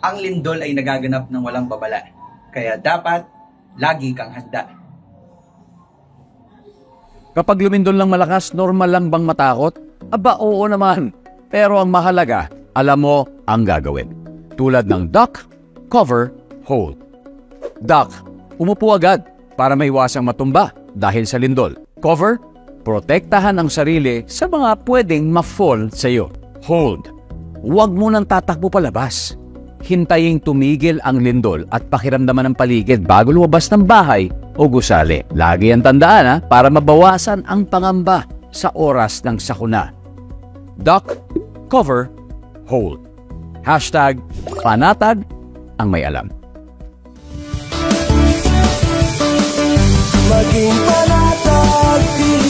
Ang lindol ay nagaganap ng walang babala, kaya dapat lagi kang handa. Kapag lumindol ng malakas, normal lang bang matakot? Aba, oo naman. Pero ang mahalaga, alam mo ang gagawin. Tulad ng duck, cover, hold. Duck, umupo agad para maiwasang matumba dahil sa lindol. Cover, protektahan ang sarili sa mga pwedeng ma-fall sa iyo. Hold, huwag mo nang tatakbo palabas. Hintayin tumigil ang lindol at pakiramdaman ng paligid bago lumabas ng bahay o gusali. Lagi ang tandaan para mabawasan ang pangamba sa oras ng sakuna. Duck, cover, hold. Hashtag panatag ang may alam. Maging panatag.